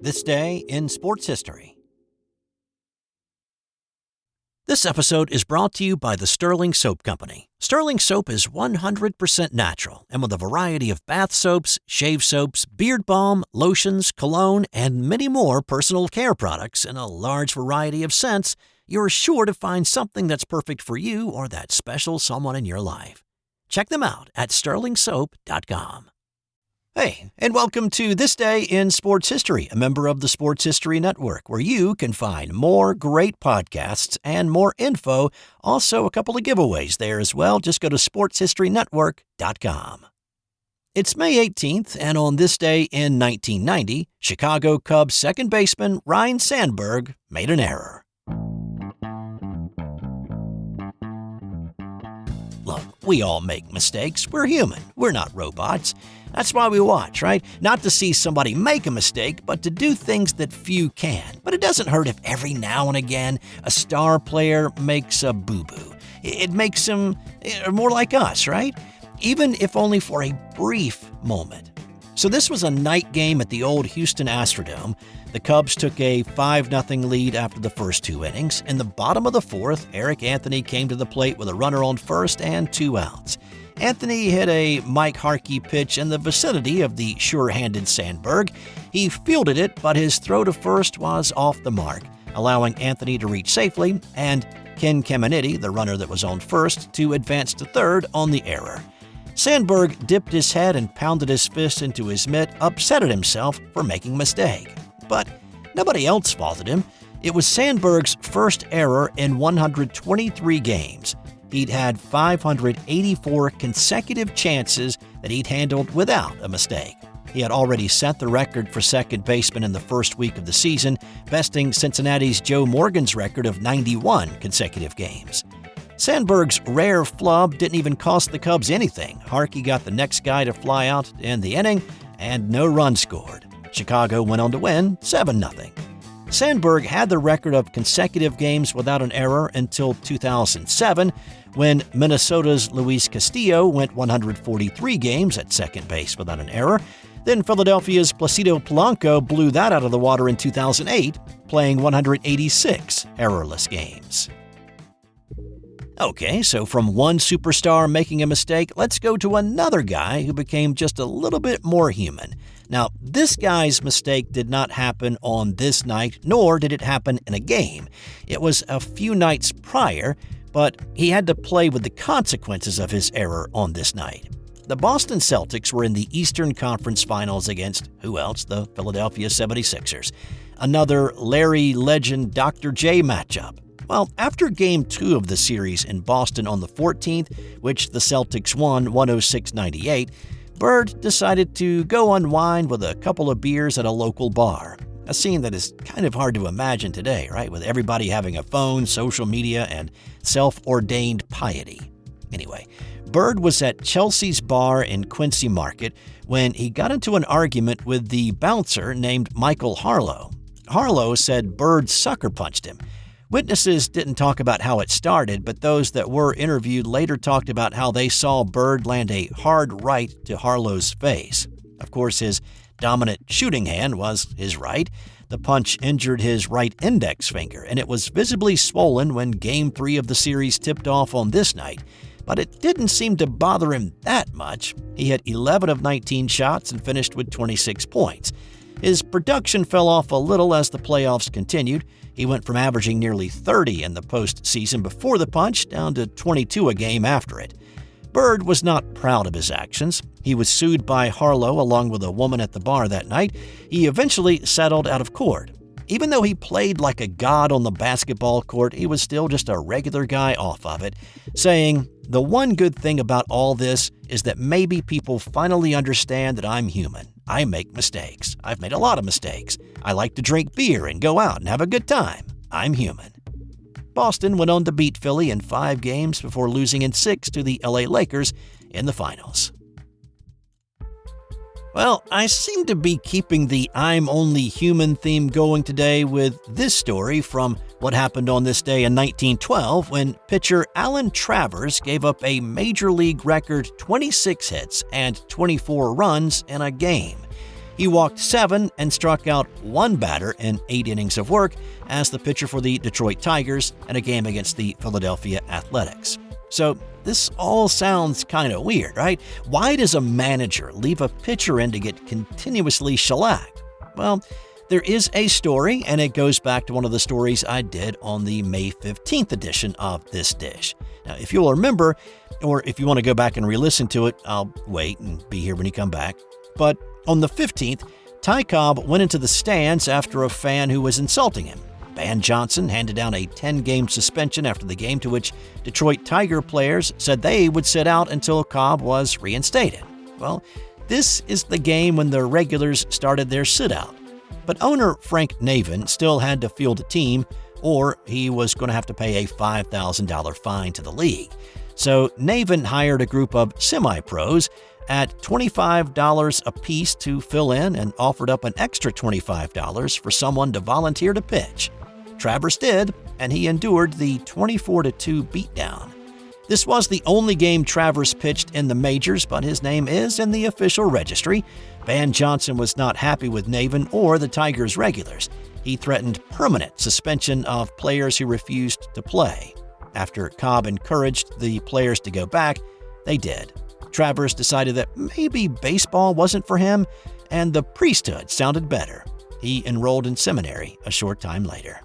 This Day in Sports History. This episode is brought to you by the Sterling Soap Company. Sterling Soap is 100% natural, and with a variety of bath soaps, shave soaps, beard balm, lotions, cologne, and many more personal care products in a large variety of scents, you're sure to find something that's perfect for you or that special someone in your life. Check them out at sterlingsoap.com. Hey, and welcome to This Day in Sports History, a member of the Sports History Network, where you can find more great podcasts and more info. Also, a couple of giveaways there as well. Just go to sportshistorynetwork.com. It's May 18th, and on this day in 1990, Chicago Cubs second baseman Ryne Sandberg made an error. Look, we all make mistakes. We're human. We're not robots. That's why we watch, right? Not to see somebody make a mistake, but to do things that few can. But it doesn't hurt if every now and again a star player makes a boo-boo. It makes them more like us, right? Even if only for a brief moment. So this was a night game at the old Houston Astrodome. The Cubs took a 5-0 lead after the first two innings. In the bottom of the fourth, Eric Anthony came to the plate with a runner on first and 2 outs. Anthony hit a Mike Harkey pitch in the vicinity of the sure-handed Sandberg. He fielded it, but his throw to first was off the mark, allowing Anthony to reach safely and Ken Caminiti, the runner that was on first, to advance to third on the error. Sandberg dipped his head and pounded his fist into his mitt, upset at himself for making a mistake. But nobody else faulted him. It was Sandberg's first error in 123 games. He'd had 584 consecutive chances that he'd handled without a mistake. He had already set the record for second baseman in the first week of the season, besting Cincinnati's Joe Morgan's record of 91 consecutive games. Sandberg's rare flub didn't even cost the Cubs anything. Harkey got the next guy to fly out to end the inning, and no runs scored. Chicago went on to win 7-0. Sandberg had the record of consecutive games without an error until 2007, when Minnesota's Luis Castillo went 143 games at second base without an error. Then Philadelphia's Placido Polanco blew that out of the water in 2008, playing 186 errorless games. Okay, so from one superstar making a mistake, let's go to another guy who became just a little bit more human. Now, this guy's mistake did not happen on this night, nor did it happen in a game. It was a few nights prior, but he had to play with the consequences of his error on this night. The Boston Celtics were in the Eastern Conference Finals against, who else? The Philadelphia 76ers. Another Larry Legend Dr. J matchup. Well, after Game 2 of the series in Boston on the 14th, which the Celtics won 106-98, Bird decided to go unwind with a couple of beers at a local bar. A scene that is kind of hard to imagine today, right? With everybody having a phone, social media, and self-ordained piety. Anyway, Bird was at Chelsea's bar in Quincy Market when he got into an argument with the bouncer named Michael Harlow. Harlow said Bird sucker punched him. Witnesses didn't talk about how it started, but those that were interviewed later talked about how they saw Bird land a hard right to Harlow's face. Of course, his dominant shooting hand was his right. The punch injured his right index finger, and it was visibly swollen when Game 3 of the series tipped off on this night. But it didn't seem to bother him that much. He hit 11 of 19 shots and finished with 26 points. His production fell off a little as the playoffs continued. He went from averaging nearly 30 in the postseason before the punch down to 22 a game after it. Bird was not proud of his actions. He was sued by Harlow along with a woman at the bar that night. He eventually settled out of court. Even though he played like a god on the basketball court, he was still just a regular guy off of it, saying, "The one good thing about all this is that maybe people finally understand that I'm human. I make mistakes. I've made a lot of mistakes. I like to drink beer and go out and have a good time. I'm human." Boston went on to beat Philly in 5 games before losing in 6 to the LA Lakers in the finals. Well, I seem to be keeping the I'm only human theme going today with this story from what happened on this day in 1912 when pitcher Alan Travers gave up a major league record 26 hits and 24 runs in a game. He walked 7 and struck out 1 batter in 8 innings of work as the pitcher for the Detroit Tigers in a game against the Philadelphia Athletics. So this all sounds kind of weird, right? Why does a manager leave a pitcher in to get continuously shellacked? Well, there is a story, and it goes back to one of the stories I did on the May 15th edition of This Dish. Now, if you'll remember, or if you want to go back and re-listen to it, I'll wait and be here when you come back. But on the 15th, Ty Cobb went into the stands after a fan who was insulting him. Van Johnson handed down a 10-game suspension after the game, to which Detroit Tiger players said they would sit out until Cobb was reinstated. Well, this is the game when the regulars started their sit-out. But owner Frank Navin still had to field a team, or he was going to have to pay a $5,000 fine to the league. So Navin hired a group of semi-pros at $25 apiece to fill in and offered up an extra $25 for someone to volunteer to pitch. Travers did, and he endured the 24-2 beatdown. This was the only game Travers pitched in the majors, but his name is in the official registry. Van Johnson was not happy with Navin or the Tigers regulars. He threatened permanent suspension of players who refused to play. After Cobb encouraged the players to go back, they did. Travers decided that maybe baseball wasn't for him, and the priesthood sounded better. He enrolled in seminary a short time later.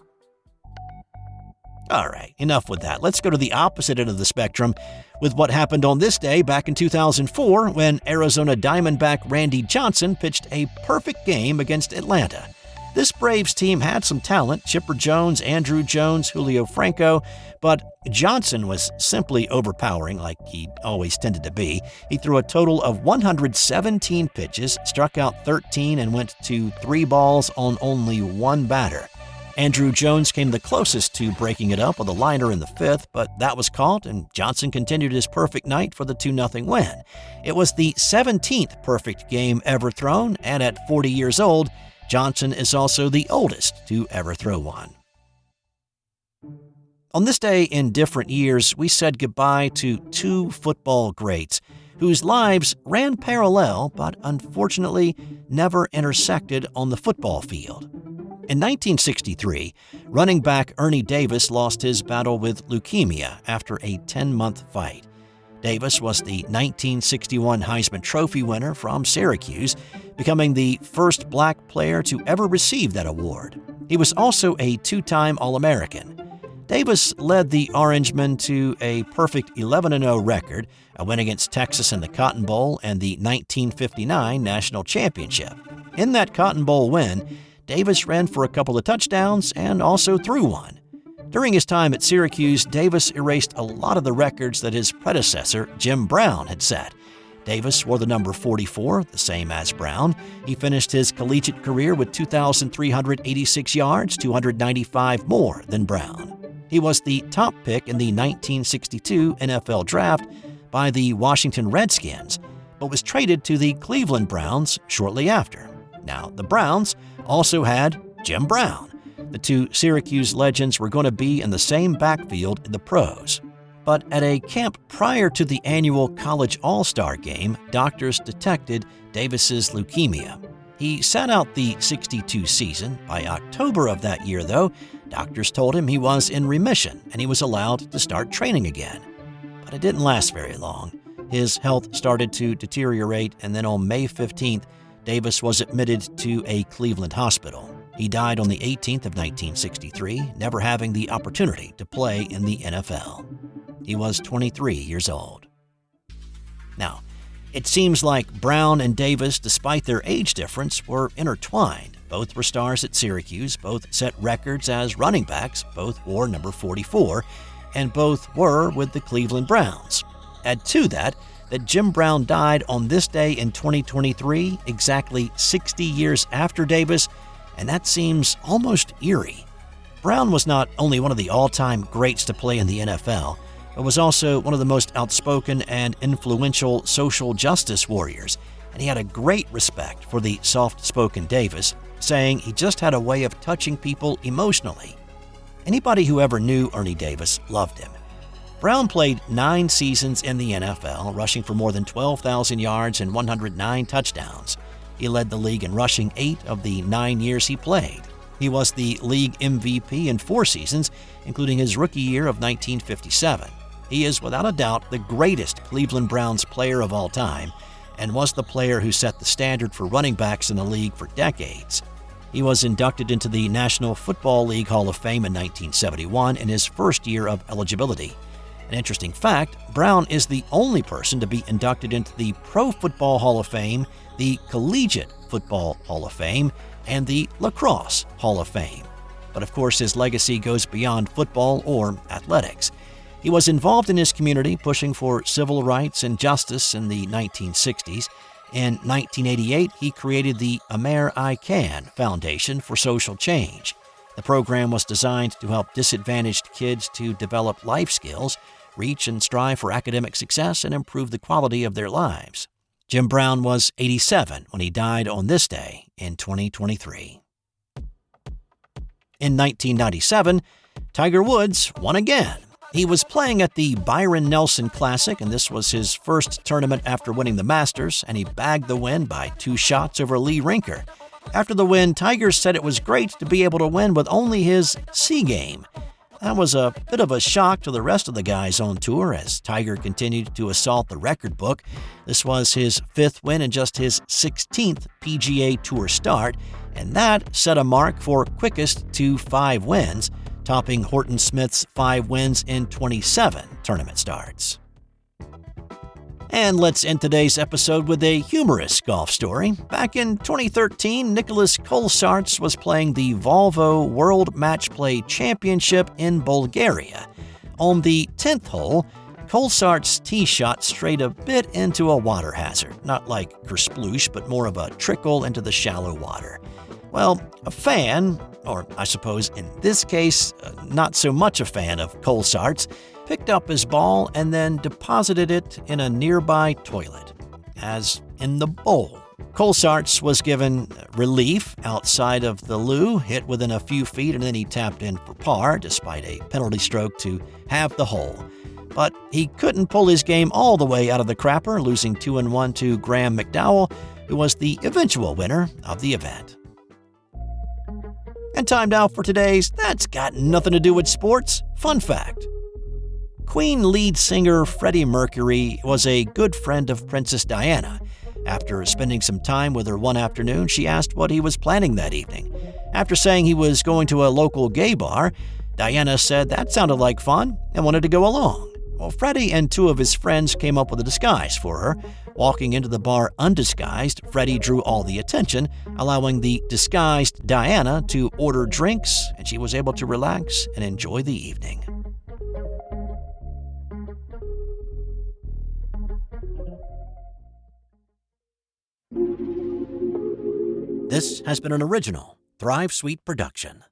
All right, enough with that. Let's go to the opposite end of the spectrum with what happened on this day back in 2004 when Arizona Diamondback Randy Johnson pitched a perfect game against Atlanta. This Braves team had some talent: Chipper Jones, Andrew Jones, Julio Franco, but Johnson was simply overpowering like he always tended to be. He threw a total of 117 pitches, struck out 13, and went to 3 balls on only 1 batter. Andrew Jones came the closest to breaking it up with a liner in the 5th, but that was caught, and Johnson continued his perfect night for the 2-0 win. It was the 17th perfect game ever thrown, and at 40 years old, Johnson is also the oldest to ever throw one. On this day in different years, we said goodbye to 2 football greats whose lives ran parallel but unfortunately never intersected on the football field. In 1963, running back Ernie Davis lost his battle with leukemia after a 10-month fight. Davis was the 1961 Heisman Trophy winner from Syracuse, becoming the first black player to ever receive that award. He was also a 2-time All-American. Davis led the Orangemen to a perfect 11-0 record, a win against Texas in the Cotton Bowl, and the 1959 National Championship. In that Cotton Bowl win, Davis ran for a couple of touchdowns and also threw one. During his time at Syracuse, Davis erased a lot of the records that his predecessor, Jim Brown, had set. Davis wore the number 44, the same as Brown. He finished his collegiate career with 2,386 yards, 295 more than Brown. He was the top pick in the 1962 NFL Draft by the Washington Redskins, but was traded to the Cleveland Browns shortly after. Now, the Browns also had Jim Brown. The 2 Syracuse legends were going to be in the same backfield in the pros. But at a camp prior to the annual College All-Star game, doctors detected Davis's leukemia. He sat out the 62 season. By October of that year, though, doctors told him he was in remission and he was allowed to start training again. But it didn't last very long. His health started to deteriorate, and then on May 15th, Davis was admitted to a Cleveland hospital. He died on the 18th of 1963, never having the opportunity to play in the NFL. He was 23 years old. Now, it seems like Brown and Davis, despite their age difference, were intertwined. Both were stars at Syracuse, both set records as running backs, both wore number 44, and both were with the Cleveland Browns. Add to that Jim Brown died on this day in 2023, exactly 60 years after Davis, and that seems almost eerie. Brown was not only one of the all-time greats to play in the NFL, but was also one of the most outspoken and influential social justice warriors, and he had a great respect for the soft-spoken Davis, saying he just had a way of touching people emotionally. Anybody who ever knew Ernie Davis loved him. Brown played 9 seasons in the NFL, rushing for more than 12,000 yards and 109 touchdowns. He led the league in rushing 8 of the 9 years he played. He was the league MVP in 4 seasons, including his rookie year of 1957. He is without a doubt the greatest Cleveland Browns player of all time and was the player who set the standard for running backs in the league for decades. He was inducted into the National Football League Hall of Fame in 1971 in his first year of eligibility. An interesting fact, Brown is the only person to be inducted into the Pro Football Hall of Fame, the Collegiate Football Hall of Fame, and the Lacrosse Hall of Fame. But of course, his legacy goes beyond football or athletics. He was involved in his community, pushing for civil rights and justice in the 1960s. In 1988, he created the Amer I Can Foundation for Social Change. The program was designed to help disadvantaged kids to develop life skills, reach and strive for academic success, and improve the quality of their lives. Jim Brown was 87 when he died on this day in 2023. In 1997, Tiger Woods won again. He was playing at the Byron Nelson Classic, and this was his first tournament after winning the Masters, and he bagged the win by 2 shots over Lee Rinker. After the win, Tiger said it was great to be able to win with only his C game. That was a bit of a shock to the rest of the guys on tour as Tiger continued to assault the record book. This was his 5th win and just his 16th PGA Tour start, and that set a mark for quickest to 5 wins, topping Horton Smith's 5 wins in 27 tournament starts. And let's end today's episode with a humorous golf story. Back in 2013, Nicholas Kolsarts was playing the Volvo World Match Play Championship in Bulgaria. On the 10th hole, Kolsarts' tee shot strayed a bit into a water hazard, not like kersploosh, but more of a trickle into the shallow water. Well, a fan, or I suppose in this case, not so much a fan of Kolsarts, picked up his ball and then deposited it in a nearby toilet, as in the bowl. Kolsarts was given relief outside of the loo, hit within a few feet, and then he tapped in for par, despite a penalty stroke to have the hole. But he couldn't pull his game all the way out of the crapper, losing 2-1 to Graham McDowell, who was the eventual winner of the event. And time now for today's That's Got Nothing to Do with Sports fun fact. Queen lead singer Freddie Mercury was a good friend of Princess Diana. After spending some time with her one afternoon, she asked what he was planning that evening. After saying he was going to a local gay bar, Diana said that sounded like fun and wanted to go along. Well, Freddie and 2 of his friends came up with a disguise for her. Walking into the bar undisguised, Freddie drew all the attention, allowing the disguised Diana to order drinks, and she was able to relax and enjoy the evening. This has been an original Thrive Suite production.